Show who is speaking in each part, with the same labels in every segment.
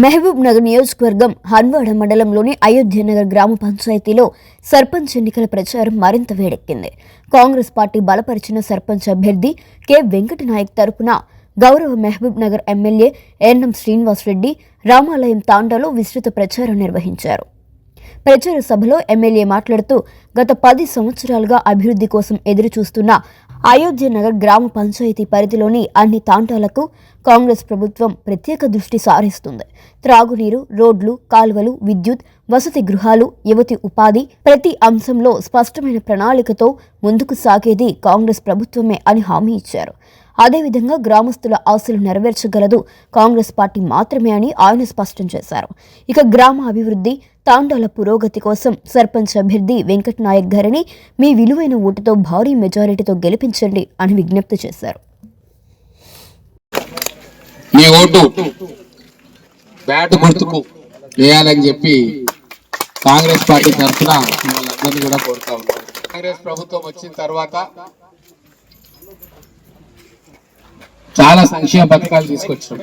Speaker 1: మహబూబ్ నగర్ నియోజకవర్గం హన్వాడ మండలంలోని అయోధ్య నగర్ గ్రామ పంచాయతీలో సర్పంచ్ ఎన్నికల ప్రచారం మరింత వేడెక్కింది. కాంగ్రెస్ పార్టీ బలపరిచిన సర్పంచ్ అభ్యర్థి కె వెంకటనాయక్ తరపున గౌరవ మహబూబ్ నగర్ ఎమ్మెల్యే ఎన్ఎం శ్రీనివాసరెడ్డి రామాలయం తాండాలో విస్తృత ప్రచారం నిర్వహించారు. ప్రచార సభలో ఎమ్మెల్యే మాట్లాడుతూ గత 10 సంవత్సరాలుగా అభివృద్ధి కోసం ఎదురుచూస్తున్న అయోధ్య నగర్ గ్రామ పంచాయతీ పరిధిలోని అన్ని తాండాలకు కాంగ్రెస్ ప్రభుత్వం ప్రత్యేక దృష్టి సారిస్తుంది. త్రాగునీరు, రోడ్లు, కాలువలు, విద్యుత్, వసతి గృహాలు, యువతి ఉపాధి ప్రతి అంశంలో స్పష్టమైన ప్రణాళికతో ముందుకు సాగేది కాంగ్రెస్ ప్రభుత్వమే అని హామీ ఇచ్చారు. అదేవిధంగా గ్రామస్తుల ఆశలు నెరవేర్చగలదు కాంగ్రెస్ పార్టీ మాత్రమే అని ఆయన స్పష్టం చేశారు. ఇక గ్రామ అభివృద్ధి, తాండాల పురోగతి కోసం సర్పంచ్ అభ్యర్థి వెంకటనాయక్ గారిని మీ విలువైన ఓటుతో భారీ మెజారిటీతో గెలిపించండి అని విజ్ఞప్తి చేశారు.
Speaker 2: మీ ఓటు బ్యాట్ గుర్తుకు వేయాలని చెప్పి కాంగ్రెస్ పార్టీ తరఫున మిమ్మల్ని కూడా కోరుతా ఉన్నాం. కాంగ్రెస్ ప్రభుత్వం వచ్చిన తర్వాత చాలా సంక్షేమ పథకాలు తీసుకొచ్చాం.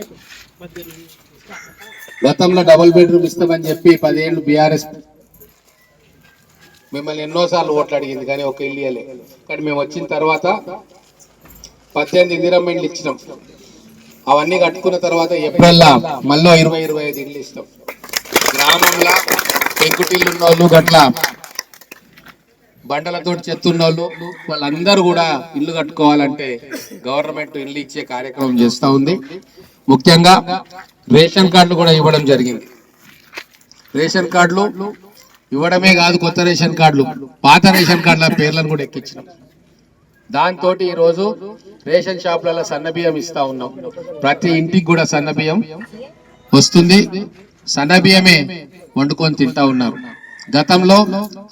Speaker 2: గతంలో డబుల్ బెడ్రూమ్ ఇస్తామని చెప్పి 10 ఏళ్ళు బీఆర్ఎస్ మిమ్మల్ని ఎన్నోసార్లు ఓట్లు అడిగింది, కానీ ఒక ఇల్లు ఇవ్వలే. కానీ మేము వచ్చిన తర్వాత 18 ఇందిరమ్మ ఇండ్లు ఇచ్చినాం. అవన్నీ కట్టుకున్న తర్వాత ఏప్రిల్లో మళ్ళీ 20-25 ఇల్లు ఇస్తాం. గ్రామంలో పెంకుటిల్లు ఉన్నోళ్ళు, గట్ల బండలతో చెత్తున్నోళ్ళు వాళ్ళందరూ కూడా ఇల్లు కట్టుకోవాలంటే గవర్నమెంట్ ఇల్లు ఇచ్చే కార్యక్రమం చేస్తూ ఉంది. ముఖ్యంగా రేషన్ కార్డులు కూడా ఇవ్వడం జరిగింది. రేషన్ కార్డులు ఇవ్వడమే కాదు, కొత్త రేషన్ కార్డులు, పాత రేషన్ కార్డుల పేర్లను కూడా ఎక్కించినాం. దాంతో ఈరోజు రేషన్ షాపులలో సన్నబియ్యం ఇస్తా ఉన్నాం. ప్రతి ఇంటికి కూడా సన్నబియ్యం వస్తుంది. సన్నబియ్యమే వండుకొని తింటా ఉన్నారు. గతంలో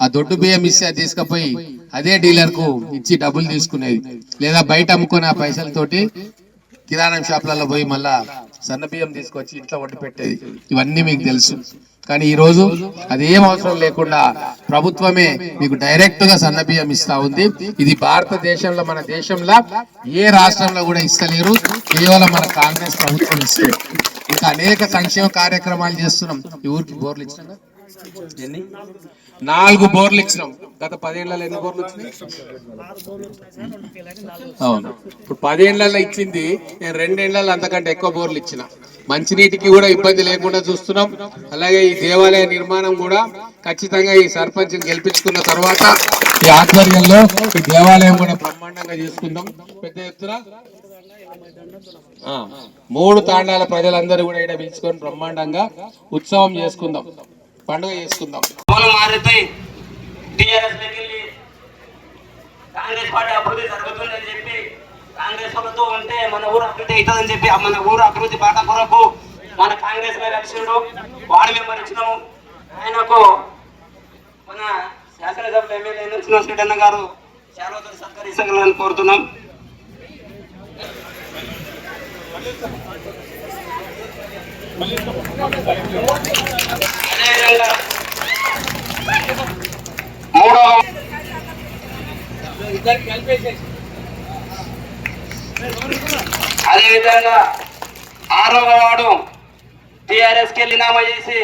Speaker 2: ఆ దొడ్డు బియ్యం ఇస్తే తీసుకుపోయి అదే డీలర్ కు ఇచ్చి డబ్బులు తీసుకునేది, లేదా బయట అమ్ముకుని ఆ పైసలతోటి కిరాణం షాపులలో పోయి మళ్ళా సన్న బియ్యం తీసుకొచ్చి ఇంట్లో వండి పెట్టేది. ఇవన్నీ మీకు తెలుసు. కానీ ఈ రోజు అది ఏం అవసరం లేకుండా ప్రభుత్వమే మీకు డైరెక్ట్ గా సన్న బియ్యం ఇస్తా ఉంది. ఇది భారతదేశంలో, మన దేశంలో ఏ రాష్ట్రంలో కూడా ఇస్తలేరు, కేవలం మన కాంగ్రెస్ ప్రభుత్వం ఇస్తుంది. ఇంకా అనేక సంక్షేమ కార్యక్రమాలు చేస్తున్నాం. ఈ ఊరికి బోర్లు ఇచ్చినా 4 బోర్లు ఇచ్చినాం. గత 10 ఏళ్లలో ఎన్ని బోర్లు వచ్చినాయి? అవును, ఇప్పుడు 10 ఏళ్లలో ఇచ్చింది. నేను 2 ఏళ్లలో అంతకంటే ఎక్కువ బోర్లు ఇచ్చిన. మంచినీటికి కూడా ఇబ్బంది లేకుండా చూస్తున్నాం. అలాగే ఈ దేవాలయ నిర్మాణం కూడా ఖచ్చితంగా ఈ సర్పంచ్ గెలిపించుకున్న తర్వాత ఈ ఆధ్వర్యంలో ఈ దేవాలయం కూడా బ్రహ్మాండంగా చేసుకుందాం. పెద్ద ఎత్తున 3 తాండాల ప్రజలందరూ కూడా ఇక్కడ పిలుచుకొని బ్రహ్మాండంగా ఉత్సవం చేసుకుందాం, పండుగ చేసుకుందాం.
Speaker 3: కాంగ్రెస్ పార్టీ అభివృద్ధి జరుగుతుందని చెప్పి, కాంగ్రెస్ వాళ్ళతో ఉంటే మన ఊరు అభివృద్ధి అవుతుందని చెప్పి, మన ఊరు అభివృద్ధి బాట కొరకు మన కాంగ్రెస్ గారు కలిసిండు. వార్డు మెంబర్ ఇచ్చినాము. ఆయనకు మన శాసనసభ ఎమ్మెల్యే శ్రీనివాసరెడ్డి అన్న గారు చాలా సత్కరించాలని కోరుతున్నాం. అదేవిధంగా 6వ వార్డు టిఆర్ఎస్ కి వెళ్ళి నామా చేసి